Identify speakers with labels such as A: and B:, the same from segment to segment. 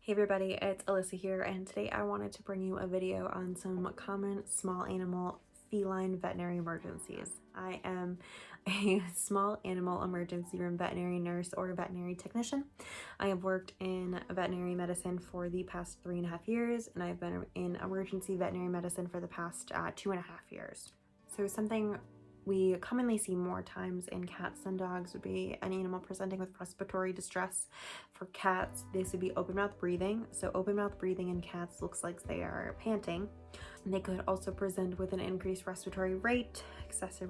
A: Hey everybody, it's Alyssa here, and today I wanted to bring you a video on some common small animal feline veterinary emergencies. I am a small animal emergency room veterinary nurse or veterinary technician. I have worked in veterinary medicine for the past 3.5 years, and I've been in emergency veterinary medicine for the past 2.5 years. So something we commonly see more times in cats than dogs would be an animal presenting with respiratory distress. For cats, this would be open mouth breathing. So open mouth breathing in cats looks like they are panting. And they could also present with an increased respiratory rate, excessive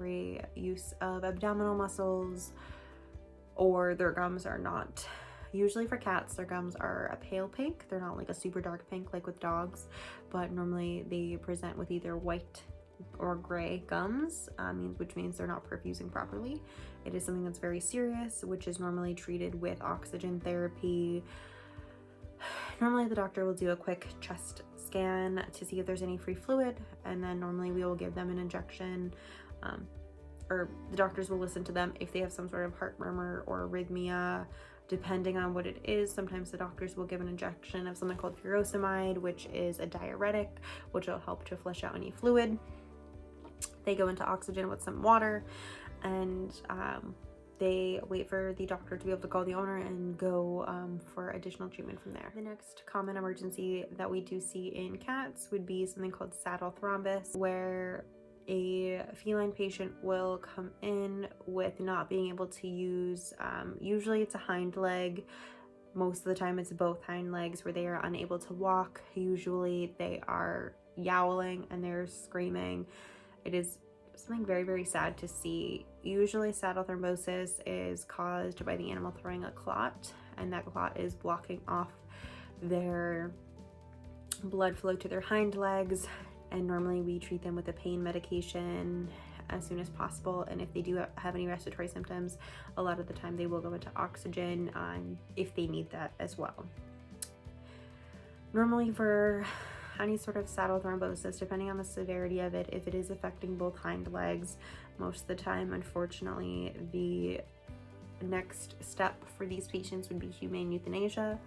A: use of abdominal muscles, or their gums are not. Usually for cats, their gums are a pale pink. They're not like a super dark pink like with dogs, but normally they present with either white or gray gums, which means they're not perfusing properly. It is something that's very serious, which is normally treated with oxygen therapy. Normally the doctor will do a quick chest scan to see if there's any free fluid, and then normally we will give them an injection, or the doctors will listen to them if they have some sort of heart murmur or arrhythmia. Depending on what it is, sometimes the doctors will give an injection of something called furosemide, which is a diuretic, which will help to flush out any fluid. They go into oxygen with some water, and they wait for the doctor to be able to call the owner and go for additional treatment from there. The next common emergency that we do see in cats would be something called saddle thrombus, where a feline patient will come in with not being able to use, usually it's a hind leg. Most of the time it's both hind legs where they are unable to walk. Usually they are yowling and they're screaming. It is something very, very sad to see. Usually saddle thrombosis is caused by the animal throwing a clot, and that clot is blocking off their blood flow to their hind legs. And normally we treat them with a pain medication as soon as possible. And if they do have any respiratory symptoms, a lot of the time they will go into oxygen if they need that as well. Normally for any sort of saddle thrombosis, depending on the severity of it, if it is affecting both hind legs, most of the time, unfortunately, the next step for these patients would be humane euthanasia,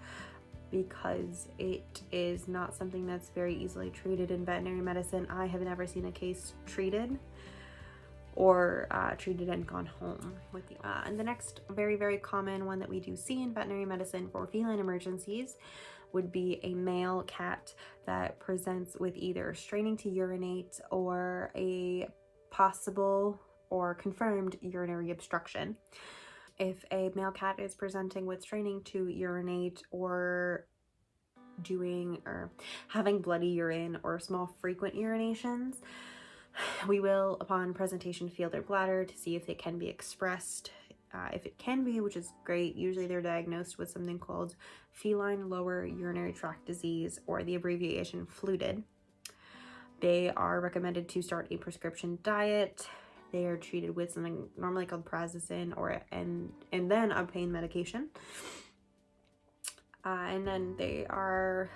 A: because it is not something that's very easily treated in veterinary medicine. I have never seen a case treated or treated and gone home with you. And the next very, very common one that we do see in veterinary medicine for feline emergencies would be a male cat that presents with either straining to urinate or a possible or confirmed urinary obstruction. If a male cat is presenting with straining to urinate or having bloody urine or small frequent urinations, we will, upon presentation, feel their bladder to see if it can be expressed. If it can be, which is great, usually they're diagnosed with something called feline lower urinary tract disease, or the abbreviation FLUTD. They are recommended to start a prescription diet. They are treated with something normally called prazosin and then a pain medication. And then they are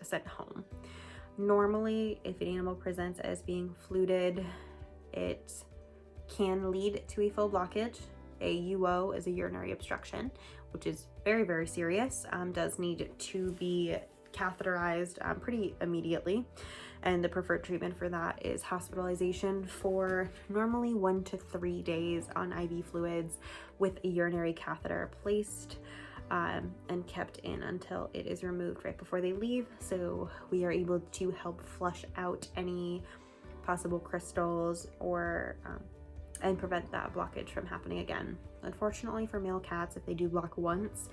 A: sent home. Normally, if an animal presents as being FLUTD, it can lead to a full blockage. A UO is a urinary obstruction, which is very, very serious. Does need to be catheterized pretty immediately, and the preferred treatment for that is hospitalization for normally 1 to 3 days on IV fluids with a urinary catheter placed and kept in until it is removed right before they leave, so we are able to help flush out any possible crystals or and prevent that blockage from happening again. Unfortunately for male cats, if they do block once,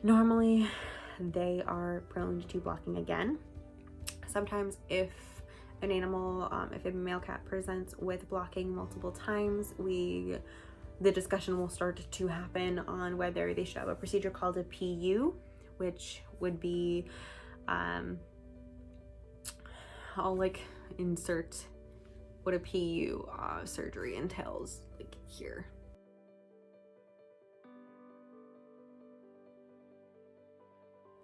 A: normally they are prone to blocking again. Sometimes if an animal, if a male cat presents with blocking multiple times, the discussion will start to happen on whether they should have a procedure called a PU, which would be, I'll insert what a PU surgery entails, like here.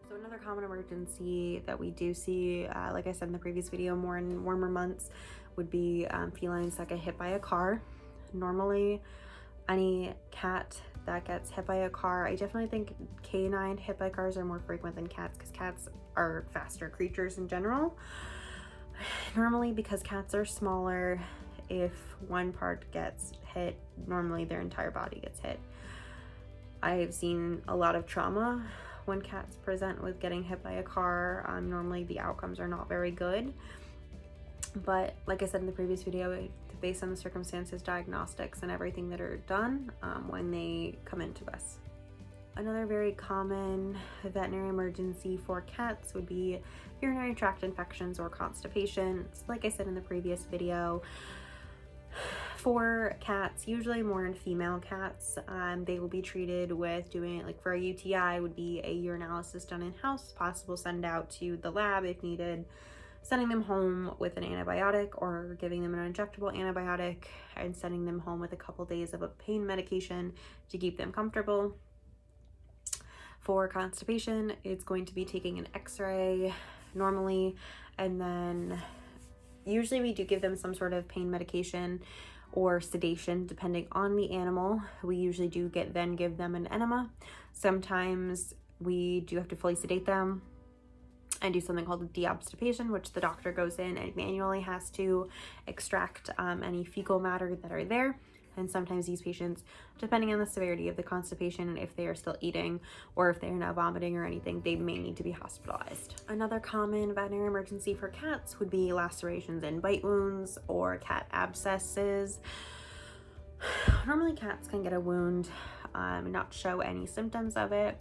A: So another common emergency that we do see, like I said in the previous video, more in warmer months, would be felines that get hit by a car. Normally, Any cat that gets hit by a car, I definitely think canine hit by cars are more frequent than cats, because cats are faster creatures in general. Normally, because cats are smaller, if one part gets hit, normally their entire body gets hit. I've seen a lot of trauma when cats present with getting hit by a car. Normally the outcomes are not very good, but like I said in the previous video, based on the circumstances, diagnostics, and everything that are done when they come into us. Another very common veterinary emergency for cats would be urinary tract infections or constipation. So like I said in the previous video, for cats, usually more in female cats, they will be treated with doing, like for a UTI would be a urinalysis done in-house, possible send out to the lab if needed, sending them home with an antibiotic or giving them an injectable antibiotic, and sending them home with a couple days of a pain medication to keep them comfortable. For constipation, it's going to be taking an x-ray normally, and then usually we do give them some sort of pain medication or sedation depending on the animal. We usually do then give them an enema. Sometimes we do have to fully sedate them and do something called deobstipation, which the doctor goes in and manually has to extract any fecal matter that are there. And sometimes these patients, depending on the severity of the constipation and if they are still eating or if they're not vomiting or anything, they may need to be hospitalized. Another common veterinary emergency for cats would be lacerations and bite wounds or cat abscesses. Normally cats can get a wound and not show any symptoms of it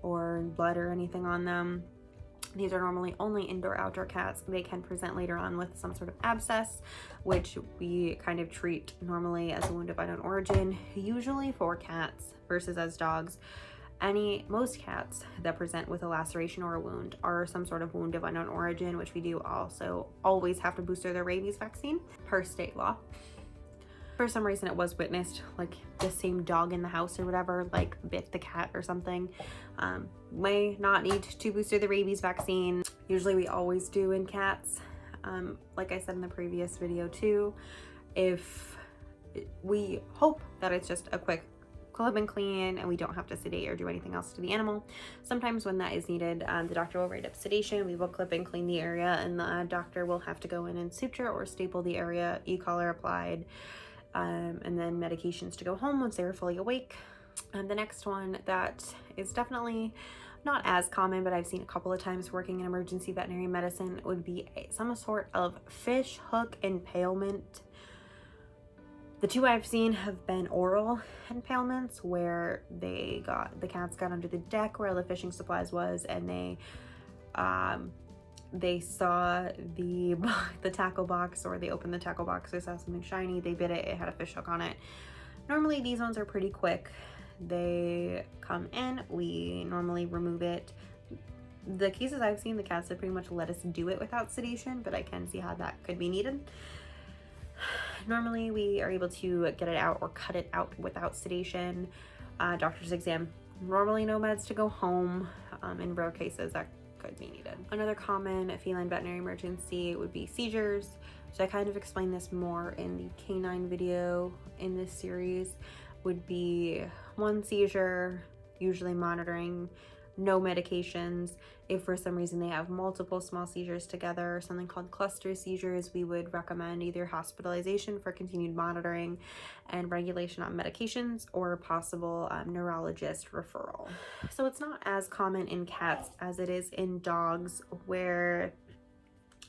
A: or blood or anything on them. These are normally only indoor-outdoor cats. They can present later on with some sort of abscess, which we kind of treat normally as a wound of unknown origin, usually for cats versus as dogs. Most cats that present with a laceration or a wound are some sort of wound of unknown origin, which we do also always have to booster their rabies vaccine per state law. For some reason it was witnessed, like the same dog in the house or whatever, like bit the cat or something. May not need to booster the rabies vaccine. Usually we always do in cats. Like I said in the previous video too, if we hope that it's just a quick clip and clean and we don't have to sedate or do anything else to the animal. Sometimes when that is needed, the doctor will write up sedation, we will clip and clean the area, and the doctor will have to go in and suture or staple the area, e-collar applied, and then medications to go home once they're fully awake. And the next one that is definitely not as common, but I've seen a couple of times working in emergency veterinary medicine, would be some sort of fish hook impalement. The two I've seen have been oral impalements, where the cats got under the deck where the fishing supplies was, and they saw the tackle box, or they opened the tackle box, they saw something shiny, they bit it, it had a fish hook on it. Normally these ones are pretty quick. They come in, we normally remove it. The cases I've seen, the cats have pretty much let us do it without sedation, but I can see how that could be needed. Normally we are able to get it out or cut it out without sedation. Doctor's exam, normally no meds to go home. In rare cases that could be needed. Another common feline veterinary emergency would be seizures. So I kind of explained this more in the canine video in this series. Would be one seizure, usually monitoring, no medications. If for some reason they have multiple small seizures together, something called cluster seizures, we would recommend either hospitalization for continued monitoring and regulation on medications, or possible neurologist referral. So it's not as common in cats as it is in dogs, where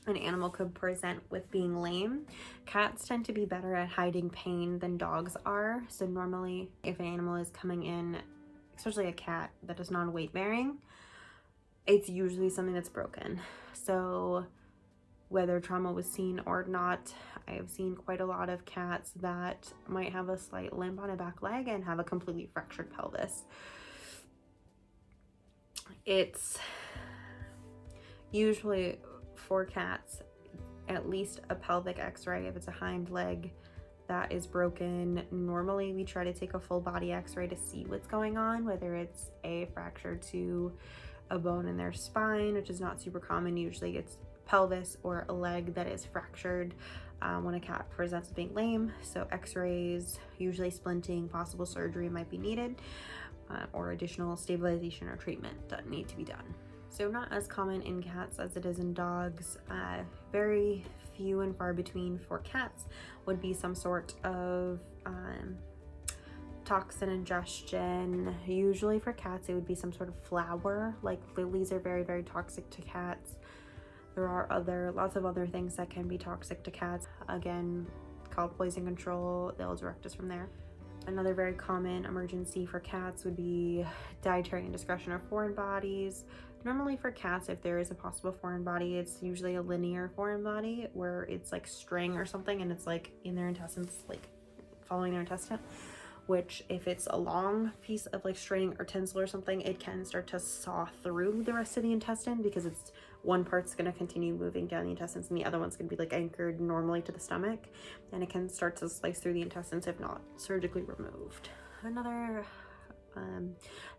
A: an animal could present with being lame. Cats tend to be better at hiding pain than dogs are. So normally if an animal is coming in, especially a cat that is non-weight bearing, it's usually something that's broken. So whether trauma was seen or not, I have seen quite a lot of cats that might have a slight limp on a back leg and have a completely fractured pelvis. It's usually, for cats, at least a pelvic x-ray if it's a hind leg that is broken. Normally we try to take a full body x-ray to see what's going on, whether it's a fracture to a bone in their spine, which is not super common. Usually it's pelvis or a leg that is fractured. when a cat presents with being lame. So x-rays, usually splinting, possible surgery might be needed, or additional stabilization or treatment that need to be done. So not as common in cats as it is in dogs. Very few and far between for cats would be some sort of toxin ingestion. Usually for cats it would be some sort of flour, like lilies are very, very toxic to cats. There are lots of other things that can be toxic to cats. Again, call poison control, they'll direct us from there. Another very common emergency for cats would be dietary indiscretion or foreign bodies. Normally for cats, if there is a possible foreign body, it's usually a linear foreign body where it's like string or something and it's like in their intestines, like following their intestine. Which if it's a long piece of like string or tinsel or something, it can start to saw through the rest of the intestine, because it's one part's going to continue moving down the intestines and the other one's going to be like anchored normally to the stomach, and it can start to slice through the intestines if not surgically removed. Another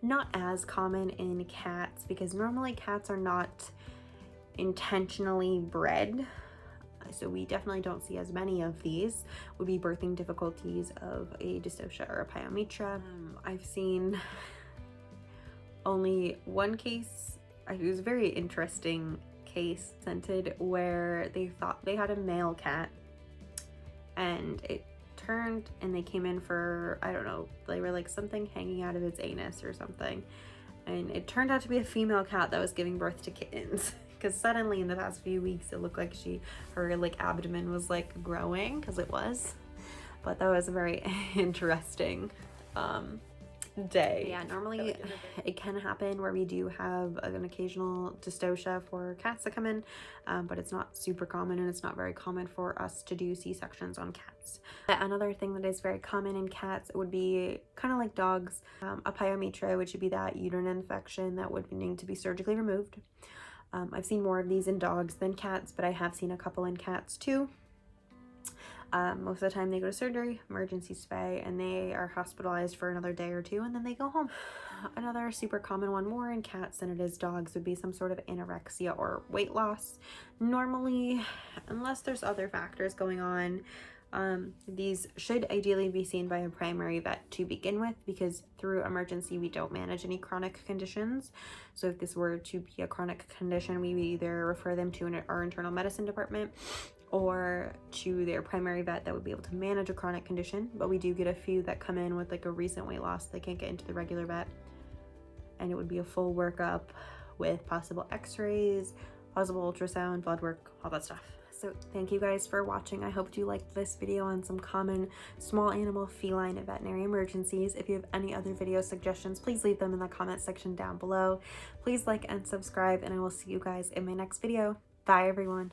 A: not as common in cats, because normally cats are not intentionally bred, so we definitely don't see as many of these, would be birthing difficulties of a dystocia or a pyometra. I've seen only one case. It was a very interesting case presented where they thought they had a male cat and it turned and they came in for, I don't know, they were like something hanging out of its anus or something, and it turned out to be a female cat that was giving birth to kittens. Because suddenly in the past few weeks it looked like her like abdomen was like growing, because it was. But that was a very interesting day. Yeah, normally it can happen where we do have an occasional dystocia for cats that come in, but it's not super common, and it's not very common for us to do C-sections on cats. Another thing that is very common in cats would be kind of like dogs, a pyometra, which would be that uterine infection that would need to be surgically removed. I've seen more of these in dogs than cats, but I have seen a couple in cats too. Most of the time they go to surgery, emergency spay, and they are hospitalized for another day or two, and then they go home. Another super common one, more in cats than it is dogs, would be some sort of anorexia or weight loss. Normally, unless there's other factors going on, these should ideally be seen by a primary vet to begin with, because through emergency we don't manage any chronic conditions. So if this were to be a chronic condition, we would either refer them to our internal medicine department or to their primary vet that would be able to manage a chronic condition. But we do get a few that come in with like a recent weight loss, they can't get into the regular vet, and it would be a full workup with possible x-rays, possible ultrasound, blood work, all that stuff. So thank you guys for watching. I hope you liked this video on some common small animal feline veterinary emergencies. If you have any other video suggestions, please leave them in the comment section down below. Please like and subscribe, and I will see you guys in my next video. Bye everyone.